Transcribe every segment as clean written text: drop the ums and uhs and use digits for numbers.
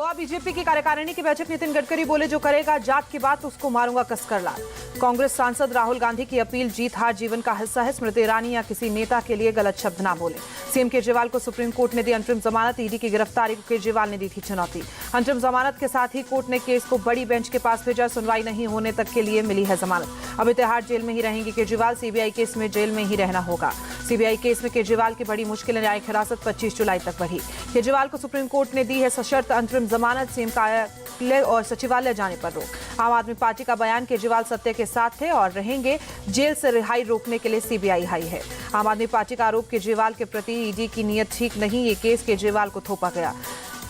Goa BJP की कार्यकारिणी की बैठक। नितिन गडकरी बोले, जो करेगा जात की बात उसको मारूंगा कसकर लाल। कांग्रेस सांसद राहुल गांधी की अपील, जीत हार जीवन का हिस्सा है, स्मृति ईरानी या किसी नेता के लिए गलत शब्द ना बोले। सीएम केजरीवाल को सुप्रीम कोर्ट ने दी अंतरिम जमानत। ईडी की गिरफ्तारी को केजरीवाल ने दी थी चुनौती। अंतरिम जमानत के साथ ही कोर्ट ने केस को बड़ी बेंच के पास भेजा। सुनवाई नहीं होने तक के लिए मिली है जमानत। अब तिहाड़ जेल में ही रहेंगे केजरीवाल। सीबीआई केस में जेल में ही रहना होगा। सीबीआई केस में केजरीवाल की बड़ी मुश्किल, न्यायिक हिरासत 25 जुलाई तक बढ़ी। केजरीवाल को सुप्रीम कोर्ट ने दी है सशर्त अंतरिम जमानत। सीएम कार्यालय और सचिवालय जाने पर रोक। आम आदमी पार्टी का बयान, केजरीवाल सत्य के साथ थे और रहेंगे। जेल से रिहाई रोकने के लिए सीबीआई हाई है। आम आदमी पार्टी का आरोप, केजरीवाल के प्रति ईडी की नीयत ठीक नहीं, ये केस केजरीवाल को थोपा गया।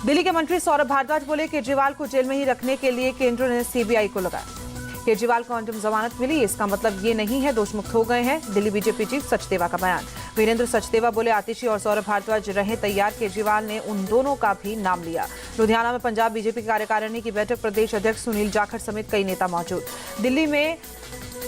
दिल्ली के मंत्री सौरभ भारद्वाज बोले, केजरीवाल को जेल में ही रखने के लिए केंद्र ने सीबीआई को लगाया। केजरीवाल को अंतिम जमानत मिली, इसका मतलब ये नहीं है दोष मुक्त हो गए हैं। दिल्ली बीजेपी चीफ सचदेवा का बयान। वीरेंद्र सचदेवा बोले, आतिशी और सौरभ भारद्वाज रहे तैयार। केजरीवाल ने उन दोनों का भी नाम लिया। लुधियाना में पंजाब बीजेपी की कार्यकारिणी की बैठक। प्रदेश अध्यक्ष सुनील जाखड़ समेत कई नेता मौजूद। दिल्ली में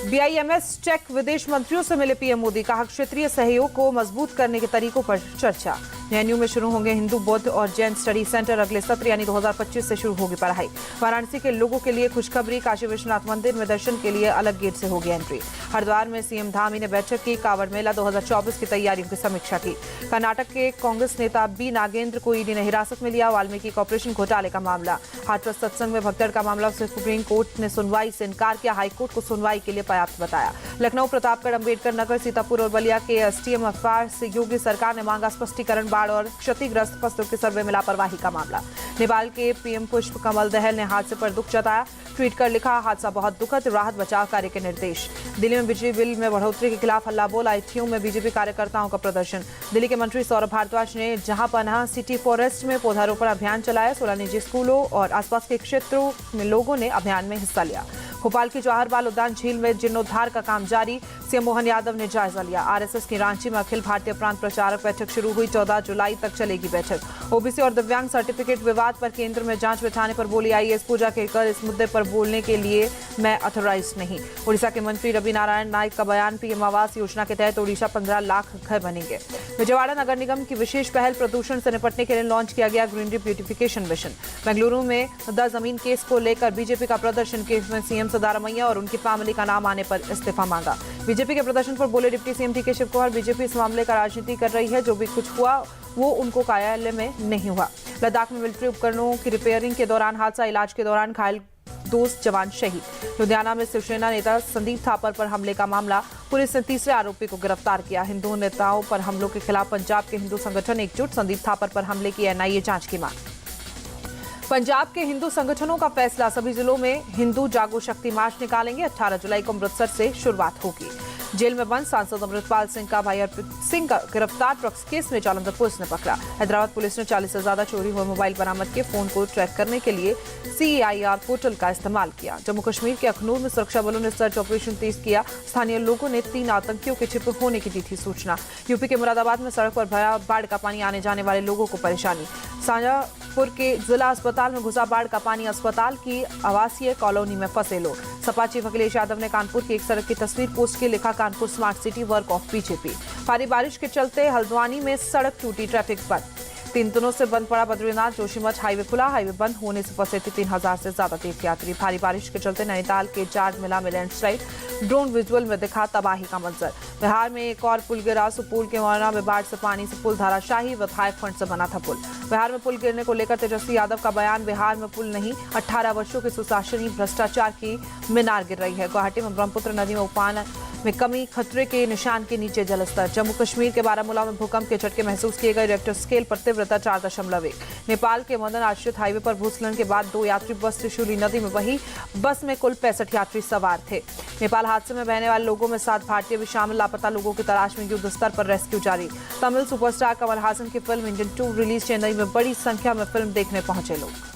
बीआईएमएस चेक, विदेश मंत्रियों से मिले पीएम मोदी। कहा, क्षेत्रीय सहयोग को मजबूत करने के तरीकों पर चर्चा। जेएनयू में शुरू होंगे हिंदू, बौद्ध और जैन स्टडी सेंटर। अगले सत्र यानी 2025 से शुरू होगी पढ़ाई। वाराणसी के लोगों के लिए खुशखबरी, काशी विश्वनाथ मंदिर में दर्शन के लिए अलग गेट से होगी एंट्री। हरिद्वार में सीएम धामी ने बैठक की। कांवड़ मेला 2024 की तैयारियों की समीक्षा की। कर्नाटक के कांग्रेस नेता बी नागेंद्र को ईडी ने हिरासत में लिया। वाल्मीकि कॉर्पोरेशन घोटाले का मामला। हाथरस सत्संग में भगदड़ का मामला, सुप्रीम कोर्ट ने सुनवाई से इनकार किया। हाईकोर्ट को सुनवाई के लिए पर्याप्त बताया। लखनऊ, प्रतापगढ़, अम्बेडकर नगर, सीतापुर और बलिया के एसटीएम अफवाह से योगी सरकार ने मांगा स्पष्टीकरण। बाढ़ और क्षतिग्रस्त फसलों के सर्वे में लापरवाही का मामला। नेपाल के पीएम पुष्प कमल दहल ने हादसे पर दुख जताया। ट्वीट कर लिखा, हादसा बहुत दुखद, राहत बचाव कार्य के निर्देश। दिल्ली में बिजली बिल में बढ़ोतरी के खिलाफ हल्ला बोल। आईटीयू में बीजेपी कार्यकर्ताओं का प्रदर्शन। दिल्ली के मंत्री सौरभ भारद्वाज ने जहां पनाह सिटी फॉरेस्ट में पौधारोपण अभियान चलाया। 16 निजी स्कूलों और आसपास के क्षेत्रों में लोगों ने अभियान में हिस्सा लिया। भोपाल की जवाहर बाल उद्यान झील में जीर्णोद्धार का काम जारी। सीएम मोहन यादव ने जायजा लिया। आरएसएस की रांची में अखिल भारतीय प्रांत प्रचारक बैठक शुरू हुई। 14 जुलाई तक चलेगी बैठक। ओबीसी और दिव्यांग सर्टिफिकेट विवाद पर केंद्र में जांच बिठाने पर बोली आईएएस पूजा केरकर, इस मुद्दे पर बोलने के लिए मैं ऑथराइज नहीं। ओडिशा के मंत्री रवि नारायण नाइक का बयान, पीएम आवास योजना के तहत ओडिशा 15 लाख घर बनेंगे। विजयवाड़ा नगर निगम की विशेष पहल, प्रदूषण से निपटने के लिए लॉन्च किया गया ग्रीनरी ब्यूटिफिकेशन मिशन। बेंगलुरु में द जमीन केस को लेकर बीजेपी का प्रदर्शन। केस में सीएम सिद्धारमैया और उनकी फैमिली का नाम आने पर इस्तीफा मांगा। बीजेपी के प्रदर्शन पर बोले deputy CM DK Shiv Kumar, BJP इस मामले का राजनीति कर रही है। जो भी कुछ हुआ वो उनको कार्यालय में नहीं हुआ। लद्दाख में मिलिट्री उपकरणों की रिपेयरिंग के दौरान हादसा, इलाज के दौरान घायल 2 जवान शहीद। लुधियाना में शिवसेना नेता संदीप थापर पर हमले का मामला, पुलिस ने तीसरे आरोपी को गिरफ्तार किया। हिंदू नेताओं पर हमलों के खिलाफ पंजाब के हिंदू संगठन एकजुट। संदीप थापर पर हमले की एनआईए जांच की मांग। पंजाब के हिंदू संगठनों का फैसला, सभी जिलों में हिंदू जागो शक्ति मार्च निकालेंगे। 18 जुलाई को अमृतसर से शुरुआत होगी। जेल में बंद सांसद अमृतपाल सिंह का भाई अर्पित सिंह का गिरफ्तार, ड्रग्स केस में जालंधर पुलिस ने पकड़ा। हैदराबाद पुलिस ने 40 से ज्यादा चोरी हुए मोबाइल बरामद किए। फोन को ट्रैक करने के लिए CIR पोर्टल का इस्तेमाल किया। जम्मू कश्मीर के अखनूर में सुरक्षा बलों ने सर्च ऑपरेशन तेज किया। स्थानीय लोगों ने 3 आतंकियों के छिपे होने की दी थी सूचना। यूपी के मुरादाबाद में सड़क पर भरा बाढ़ का पानी, आने जाने वाले लोगों को परेशानी। शाजापुर के जिला अस्पताल में घुसा बाढ़ का पानी, अस्पताल की आवासीय कॉलोनी में फंसे लोग। सपा चीफ अखिलेश यादव ने कानपुर की एक सड़क की तस्वीर पोस्ट की, लिखा, Kanpur smart city work of BJP. भारी बारिश के चलते हल्द्वानी में सड़क टूटी, ट्रैफिक बंद। 3 दिनों से बंद पड़ा बद्रीनाथ जोशीमठ हाईवे खुला। हाईवे बंद होने से फंसे थे 3000 से ज्यादा तीर्थयात्री। भारी बारिश के चलते नैनीताल के जाट मेला में लैंडस्लाइड, ड्रोन विजुअल में दिखा तबाही का मंजर। बिहार में एक और पुल गिरा। सुपौल के मोहना में बाढ़ से पानी से पुल धराशाही, विधायक फंड से बना था पुल। बिहार में पुल गिरने को लेकर तेजस्वी यादव का बयान, बिहार में पुल नहीं, 18 वर्षों के सुशासन, भ्रष्टाचार की मीनार गिर रही है। गुवाहाटी में ब्रह्मपुत्र नदी में उफान में कमी, खतरे के निशान के नीचे जलस्तर। जम्मू कश्मीर के बारामूला में भूकंप के झटके महसूस किए गए। रिक्टर स्केल पर तीव्रता 4.1। नेपाल के मदन आश्रित हाईवे पर भूस्खलन के बाद 2 यात्री बस त्रिशूली नदी में बही। बस में कुल 65 यात्री सवार थे। नेपाल हादसे में बहने वाले लोगों में 7 भारतीय भी शामिल। लापता लोगों की तलाश में युद्ध स्तर पर रेस्क्यू जारी। तमिल सुपरस्टार कमल हासन की फिल्म इंजन 2 रिलीज। चेन्नई में बड़ी संख्या में फिल्म देखने पहुंचे लोग।